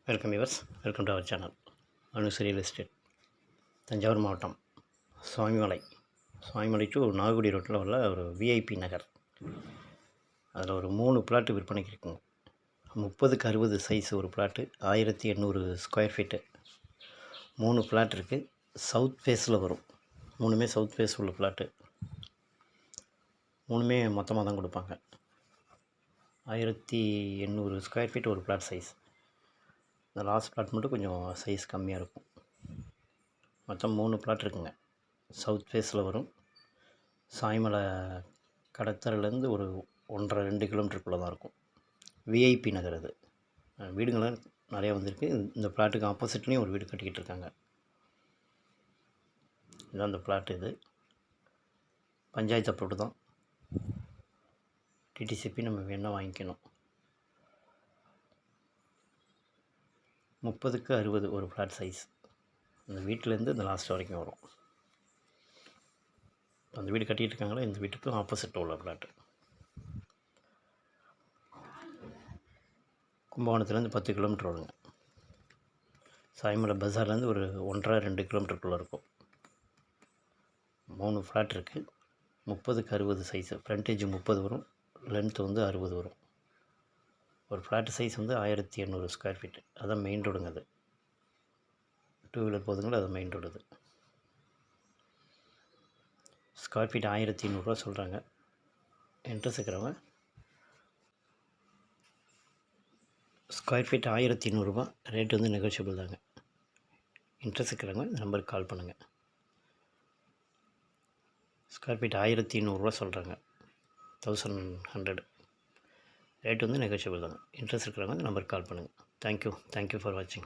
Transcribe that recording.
Welcome viewers, welcome to our channel. Anu's real estate, Thanjavur மாவட்டம், Swamimalai to Nagudi ரோட்டில் உள்ள ஒரு விஐபி நகர். அதில் ஒரு 3 பிளாட்டு விற்பனைக்கு இருக்குங்க. 30க்கு 60 சைஸ் ஒரு பிளாட்டு, 1800 ஸ்கொயர் ஃபீட்டு. 3 பிளாட் இருக்குது. சவுத் ஃபேஸில் வரும். 3மே சவுத் ஃபேஸ் உள்ள பிளாட்டு. 3மே மொத்தமாக தான் கொடுப்பாங்க. 1800 ஸ்கொயர் ஃபீட் ஒரு பிளாட் சைஸ். இந்த லாஸ்ட் பிளாட் மட்டும் கொஞ்சம் சைஸ் கம்மியாக இருக்கும். மொத்தம் 3 பிளாட் இருக்குங்க. சவுத் ஃபேஸில் வரும். சாய்மலை கடத்தரிலேருந்து ஒரு 1.5-2 கிலோமீட்டருக்குள்ளே தான் இருக்கும். விஐபி நகர் அது. வீடுங்கள்லாம் நிறையா வந்திருக்கு. இந்த பிளாட்டுக்கு ஆப்போசிட்லேயும் ஒரு வீடு கட்டிக்கிட்டு இருக்காங்க. இதுதான் அந்த பிளாட். இது பஞ்சாயத்து அப்ரூவ்டு தான். டிடிசிபி நம்ம வேணால் வாங்கிக்கணும். 30க்கு 60 ஒரு ஃப்ளாட் சைஸ். இந்த வீட்டிலேருந்து இந்த லாஸ்ட் வரைக்கும் வரும். அந்த வீடு கட்டிகிட்டு இருக்காங்களா, இந்த வீட்டுக்கு ஆப்போசிட்டில் உள்ள ஃப்ளாட்டு. கும்பகோணத்துலேருந்து 10 கிலோமீட்டர் வருங்க. சாய்மலை பஜார்லேருந்து ஒரு 1.5-2 கிலோமீட்டருக்குள்ளே இருக்கும். 3 ஃப்ளாட் இருக்குது. 30க்கு 60 சைஸு. ஃப்ரண்டேஜ் 30 வரும், லென்த்து வந்து 60 வரும். ஒரு ஃப்ளாட் சைஸ் வந்து 1800 ஸ்கொயர் ஃபீட்டு. அதான் மெயின் ரோடுங்க. அது 2 வீலர் போதுங்களா, அது மெயின் ரோடு. அது ஸ்கொயர் ஃபீட் 1500 சொல்கிறாங்க. இன்ட்ரெஸ்ட் இருக்கிறவங்க ஸ்கொயர் ஃபீட் 1500 ரேட் வந்து நெகோஷியபிள் தாங்க. இன்ட்ரெஸ்ட் இருக்கிறவங்க இந்த நம்பருக்கு கால் பண்ணுங்கள். ஸ்கொயர் ஃபீட் 1500 சொல்கிறாங்க. 1100 ரேட் வந்து நெகோஷியபிள் தாங்க. இன்ட்ரெஸ்ட் இருக்கிறவங்க இந்த நம்பருக்கு கால் பண்ணுங்கள். தேங்க்யூ ஃபார் வாட்சிங்.